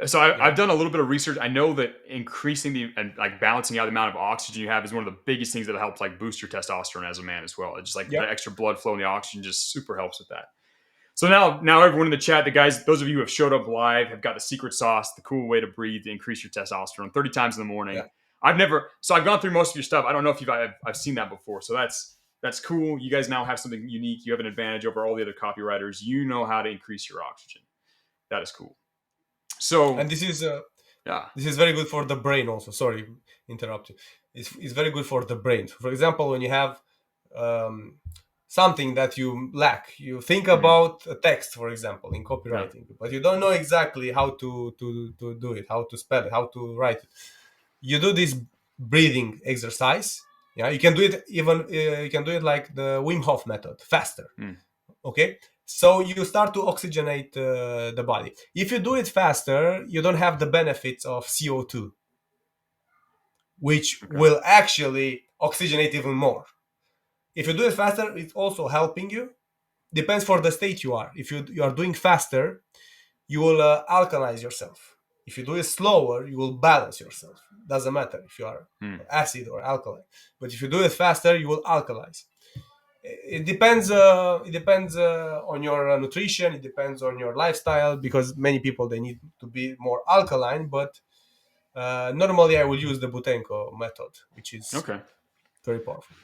So I've yeah, done a little bit of research. I know that increasing the and like balancing out the amount of oxygen you have is one of the biggest things that helps like boost your testosterone as a man as well. It's just like yeah. the extra blood flow and the oxygen just super helps with that. So now everyone in the chat, the guys, those of you who have showed up live have got the secret sauce, the cool way to breathe to increase your testosterone 30 times in the morning. Yeah. I've gone through most of your stuff. I don't know if I've seen that before. So that's cool. You guys now have something unique. You have an advantage over all the other copywriters. You know how to increase your oxygen. That is cool. And So yeah. this is very good for the brain also. Sorry, interrupt you. It's very good for the brain. For example, when you have um, something that you lack, you think Mhm. about a text, for example, in Yeah. copywriting, but you don't know exactly how to do it, how to spell it, how to write it. You do this breathing exercise. Yeah, you can do it even you can do it like the Wim Hof method, faster. Mm. Okay, so you start to oxygenate the body. If you do it faster, you don't have the benefits of CO2, which Okay. will actually oxygenate even more. If you do it faster, it's also helping you. Depends for the state you are. If you are doing faster, you will alkalize yourself. If you do it slower, you will balance yourself. Doesn't matter if you are Mm. acid or alkaline. But if you do it faster, you will alkalize. It depends. It depends on your nutrition. It depends on your lifestyle because many people they need to be more alkaline. But normally, I will use the Butenko method, which is Okay. very powerful.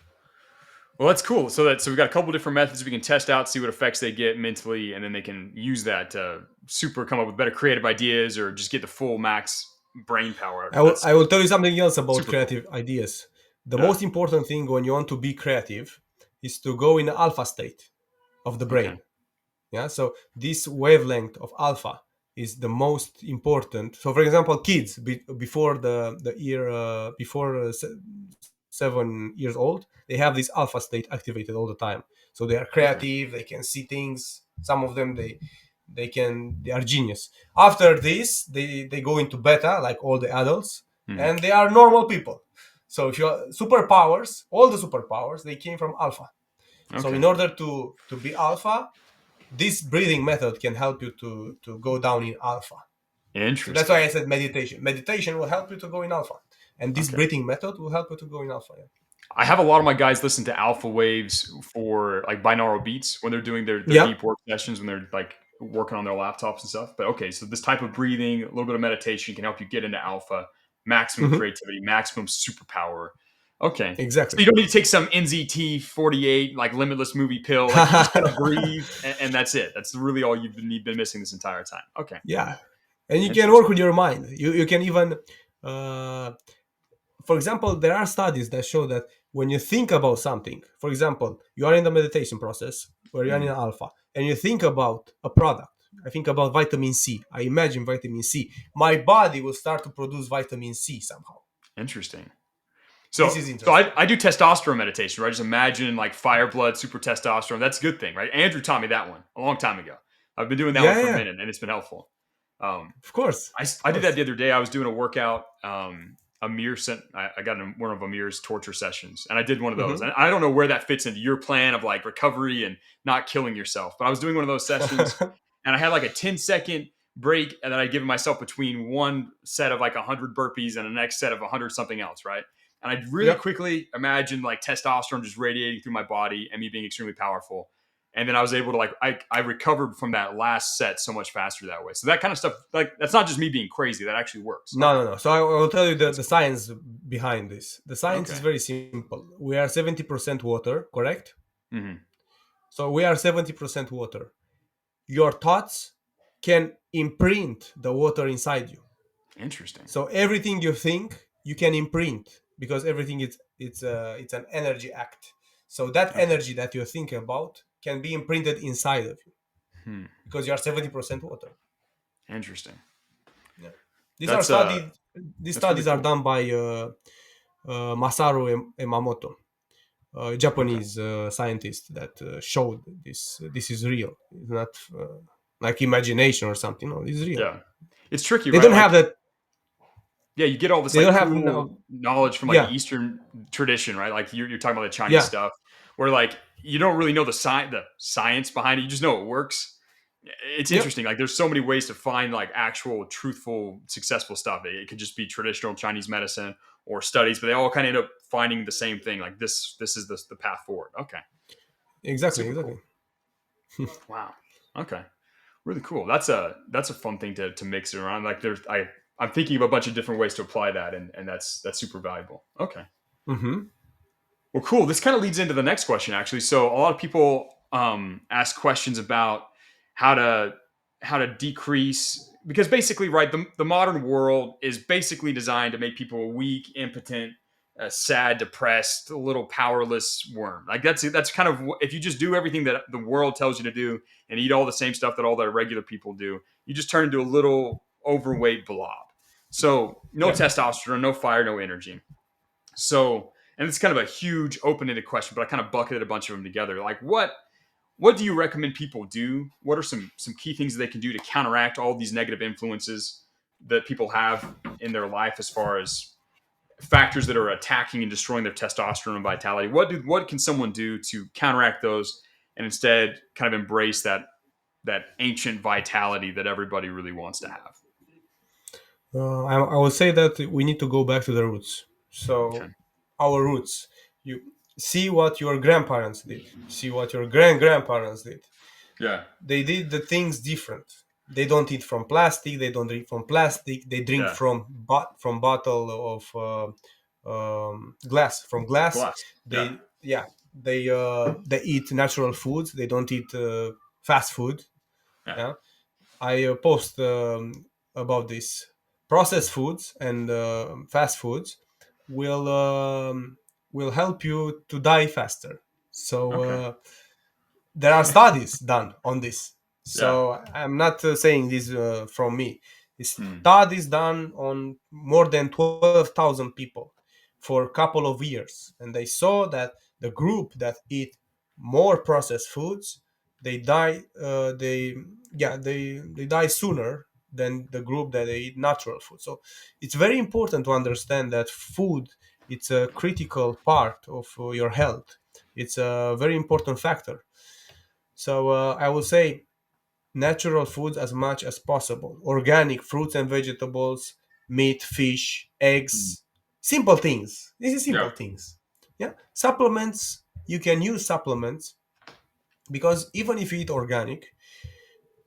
Well, that's cool. So we've got a couple different methods we can test out, see what effects they get mentally, and then they can use that to super come up with better creative ideas or just get the full max brain power out of it. That's I will tell you something else about super cool. creative ideas. The Yeah. most important thing when you want to be creative is to go in the alpha state of the Okay. brain. Yeah, so this wavelength of alpha is the most important. So for example, kids before the year before 7 years old, they have this alpha state activated all the time, so they are Okay. creative, they can see things. Some of them they are genius. After this they go into beta like all the adults, Hmm. and they are normal people. So if you are superpowers, all the superpowers they came from alpha. So Okay. in order to be alpha, this breathing method can help you to go down in alpha. So that's why Interesting. I said meditation. Meditation will help you to go in alpha, and this Okay. breathing method will help you to go in alpha. Yeah. I have a lot of my guys listen to alpha waves for like binaural beats when they're doing their Yeah. deep work sessions when they're like working on their laptops and stuff. But okay, so this type of breathing, a little bit of meditation can help you get into alpha, maximum Hmm. creativity, maximum superpower. Okay. So Exactly. you don't need to take some NZT 48 like limitless movie pill. Like you just gotta breathe and that's it. That's really all been missing this entire time. Okay. Yeah, and you can work Interesting. with your mind. You can even, uh, for example, there are studies that show that when you think about something, for example, you are in the meditation process where you are in Mhm. alpha, and you think about a product. I think about vitamin C. I imagine vitamin C. My body will start to produce vitamin C somehow. Interesting. This So, is so interesting. I do testosterone meditation, right? Just imagine like fire blood, super testosterone. That's a good thing, right? Andrew taught me that one a long time ago. I've been doing that one Yeah, for a yeah. minute, and it's been helpful. Of course, of I did that course. the other day. I was doing a workout. Amir sent. I got in one of Amir's torture sessions, and I did one of those. Hmm. And I don't know where that fits into your plan of like recovery and not killing yourself. But I was doing one of those sessions, and I had like a 10-second break, and then I given myself between one set of like 100 burpees and the next set of 100 something else, right? And I really Yep. quickly imagined like testosterone just radiating through my body and me being extremely powerful. And then I was able to like I recovered from that last set so much faster that way. So that kind of stuff, like that's not just me being crazy. That actually works. No, Okay, no, no. So I will tell you that's the cool. science behind this. The science is Okay. very simple. We are 70% water, correct? Hmm. So we are 70% water. Your thoughts can imprint the water inside you. Interesting. So everything you think, you can imprint because everything is it's an energy act. So that Okay. energy that you're thinking about can be imprinted inside of you Hmm. because you are 70% water. Interesting. Yeah. These are That's studied. These that's really studies are cool. done by Masaru Emamoto, a Okay. Japanese scientist that showed this. This is real. It's not like imagination or something. No, it's real. Yeah. It's tricky, They right? don't have Like, that. yeah, you get all this They like don't have cool no. knowledge from like the Yeah, Eastern tradition, right? Like you're talking about the Chinese yeah, stuff, where like you don't really know the science behind it. You just know it works. It's yep, interesting. Like there's so many ways to find like actual, truthful, successful stuff. It could just be traditional Chinese medicine or studies, but they all kind of end up finding the same thing. Like this is the path forward. Okay, exactly, super exactly. cool. Wow. Okay. Really cool. That's a fun thing to mix it around. Like I'm thinking of a bunch of different ways to apply that, and that's super valuable. Okay. Mm-hmm. Well, cool. This kind of leads into the next question, actually. So a lot of people ask questions about how to how to decrease because basically, right, the modern world is basically designed to make people weak, impotent, sad, depressed, a little powerless worm. Like that's kind of if you just do everything that the world tells you to do and eat all the same stuff that all the regular people do, you just turn into a little overweight blob. So no Yeah. testosterone, no fire, no energy. So, and it's kind of a huge open-ended question, but I kind of bucketed a bunch of them together. Like, what do you recommend people do? What are some key things that they can do to counteract all these negative influences that people have in their life as far as factors that are attacking and destroying their testosterone and vitality? What can someone do to counteract those and instead kind of embrace that ancient vitality that everybody really wants to have? I would say that we need to go back to the roots. Okay. So, our roots. You see what your grandparents did. See what your grandparents did. Yeah. They did the things different. They don't eat from plastic. They don't drink from plastic. They drink Yeah. from bottle of glass. From glass, Glass. Yeah. they eat natural foods. They don't eat fast food. Yeah. Yeah, I post about this. Processed foods and fast foods will um, will help you to die faster. So Okay. there are studies done on this. Yeah. So I'm not saying this from me. It's Hmm. studies done on more than 12,000 people for a couple of years, and they saw that the group that eat more processed foods, they die. They die sooner than the group that they eat natural food. So it's very important to understand that food it's a critical part of your health. It's a very important factor. So I will say natural foods as much as possible. Organic fruits and vegetables, meat, fish, Hmm. eggs, simple things. These are Yeah. simple things. Yeah. Supplements, you can use supplements because even if you eat organic,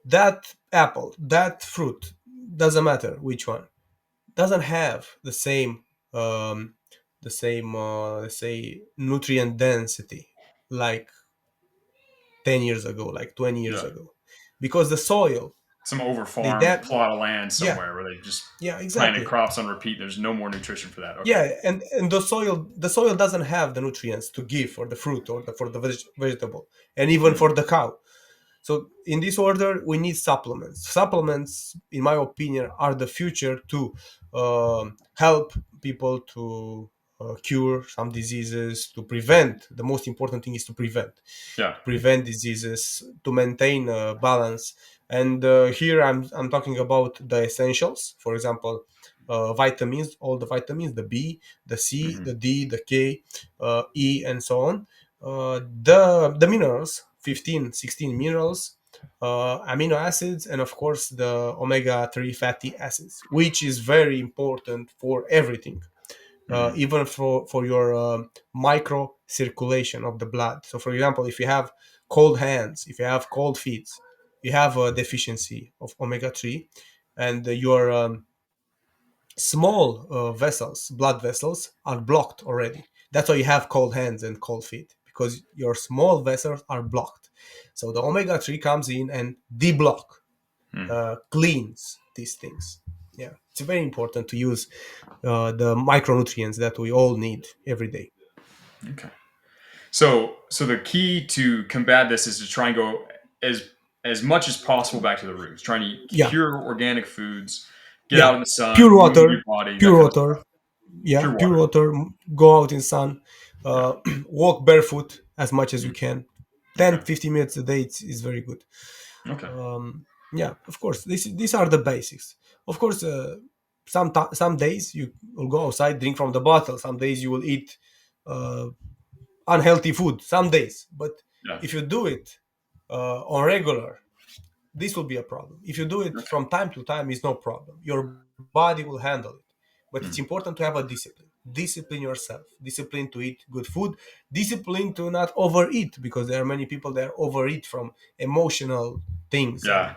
that apple, that fruit, doesn't matter which one, doesn't have um, the same let's say nutrient density like 10 years ago, like 20 years Yeah. ago, because the soil, Some they overfarmed that plot of land yeah, somewhere where they just yeah, planted exactly. crops on repeat. There's no more nutrition for that. Okay. Yeah, and the soil doesn't have the nutrients to give for the fruit or for the vegetable, and even Hmm. for the cow. So in this order, we need supplements. Supplements, in my opinion, are the future to help people to cure some diseases, to prevent. The most important thing is to prevent Yeah. diseases, to maintain balance. And here I'm talking about the essentials. For example, vitamins, all the vitamins, the B, the C, Hmm. the D, the K, E, and so on. The minerals, 15, 16 minerals, amino acids, and of course the omega-3 fatty acids, which is very important for everything, Hmm. even for your micro circulation of the blood. So, for example, if you have cold hands, if you have cold feet, you have a deficiency of omega 3, and your small vessels, blood vessels, are blocked already. That's why you have cold hands and cold feet, because your small vessels are blocked. So, the omega 3 comes in and deblock, cleans these things. Yeah, it's very important to use the micronutrients that we all need every day. Okay. So the key to combat this is to try and go as as much as possible back to the roots. Trying to eat Yeah, pure organic foods, get yeah. out in the sun, Pure move your water, body, that pure kind of stuff. water. Yeah, Pure pure water. water. Go out in sun. Yeah. Walk barefoot as much as you Mm. can. Okay. 10, 15 minutes a day is very good. Okay. Yeah, of course. These are the basics. Of course, some days you will go outside, drink from the bottle. Some days you will eat uh, unhealthy food. Some days, but Yeah. if you do it on regular, this will be a problem. If you do it Okay. from time to time, it's no problem. Your body will handle it. But it's Mm. important to have a discipline. Discipline yourself. Discipline to eat good food. Discipline to not overeat, because there are many people that overeat from emotional things, Yeah. and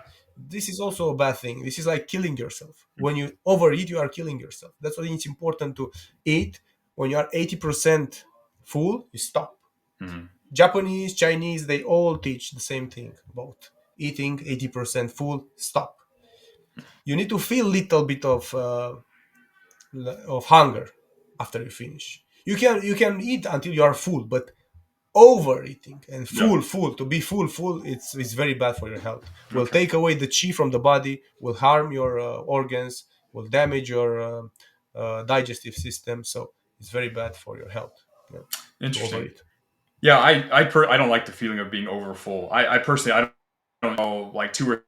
this is also a bad thing. This is like killing yourself. When you overeat, you are killing yourself. That's why it's important to eat. When you are 80% full, you stop. Mm. Japanese, Chinese, they all teach the same thing about eating 80% full, stop. You need to feel little bit of hunger after you finish. You can eat until you are full, but overeating and Yeah. full to be full, it's very bad for your health. Will Okay. take away the chi from the body, will harm your organs, will damage your digestive system. So it's very bad for your health, yeah, to Interesting. overeat. Yeah. I don't like the feeling of being over full. I personally I don't know like two or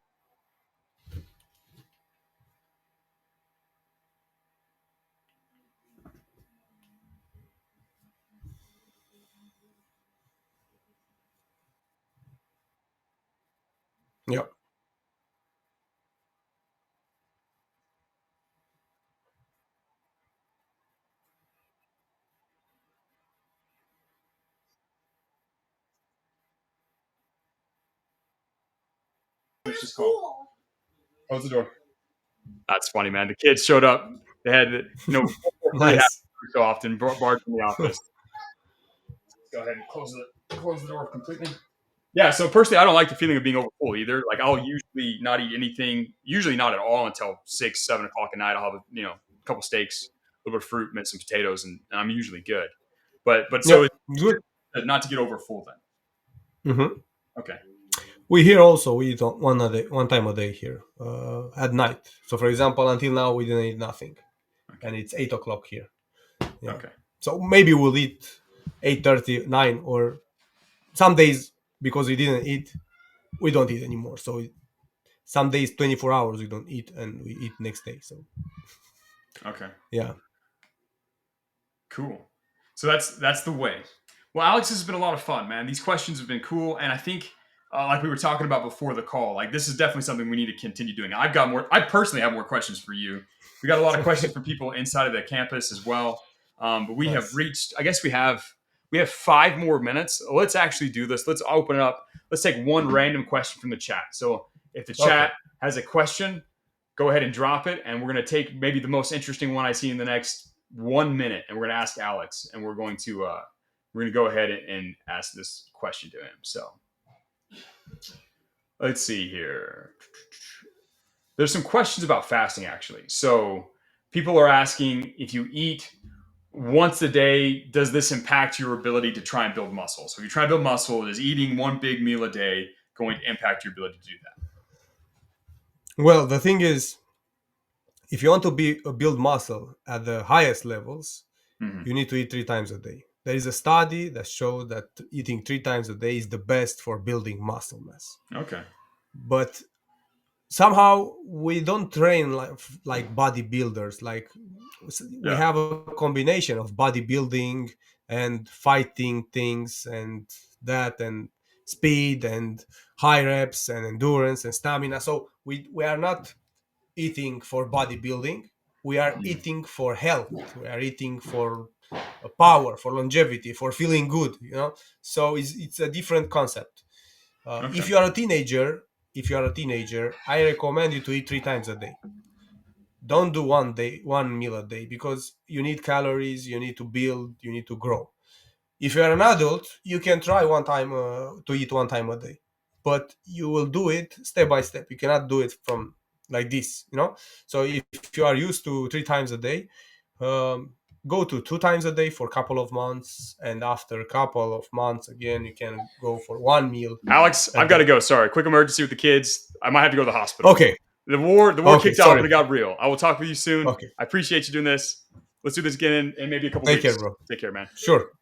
Yeah. it's just called. Close the door. That's funny, man. The kids showed up. They had free happens Nice. so often. Barred from the office. Go ahead and close the door completely. Yeah, so personally, I don't like the feeling of being over full either. Like I'll usually not eat anything, usually not at all until 6, 7 o'clock at night. I'll have a couple steaks, a little bit of fruit, and some potatoes, and I'm usually good. But so Yeah, it's good. not to get over full then. Hmm. Okay, We here also we eat one time a day here at night. So, for example, until now we didn't eat nothing, okay, and it's 8 o'clock here. Yeah. okay, So maybe we'll eat 8:30, 9, or some days because we didn't eat, we don't eat anymore. So some days 24 hours we don't eat, and we eat next day. So okay. yeah. Cool. So that's the way. Well, Alex, this has been a lot of fun, man. These questions have been cool, and I think, like we were talking about before the call, like this is definitely something we need to continue doing. I've got more. I personally have more questions for you. We got a lot of questions Okay. from people inside of the campus as well. But we have Nice. reached. I guess we have 5 more minutes. Let's actually do this. Let's open it up. Let's take one random question from the chat. So if the Okay. chat has a question, go ahead and drop it, and we're going to take maybe the most interesting one I see in the next 1 minute, and we're going to ask Alex, and we're going to go ahead and ask this question to him. So let's see here. There's some questions about fasting actually. So people are asking if you eat once a day, does this impact your ability to try and build muscle? So if you try to build muscle, is eating one big meal a day going to impact your ability to do Well, the thing is, if you want to build muscle at the highest levels, that? Mm-hmm. you need to eat 3 times a day. There is a study that shows that eating 3 times a day is the best for building muscle mass. Okay. But somehow we don't train like bodybuilders. Like we Yeah. have a combination of bodybuilding and fighting things and that, and speed and high reps and endurance and stamina. So we are not eating for bodybuilding. We are Mm. eating for health. We are eating for power, for longevity, for feeling good. So it's a different concept. Okay. If you are a teenager, I recommend you to eat 3 times a day. Don't do one meal a day, because you need calories, you need to build, you need to grow. If you are an adult, you can try one time to eat 1 time a day, but you will do it step by step. You cannot do it from like this. So if you are used to 3 times a day, um, go to 2 times a day for a couple of months, and after a couple of months again, you can go for one meal Alex, a I've got to day. go. Sorry, quick emergency with the kids. I might have to go to the hospital. Okay. The war Okay. kicked off Sorry. and it got real. I will talk with you soon. Okay. I appreciate you doing this. Let's do this again in maybe a couple Take care, weeks. bro. Take care, man. Sure.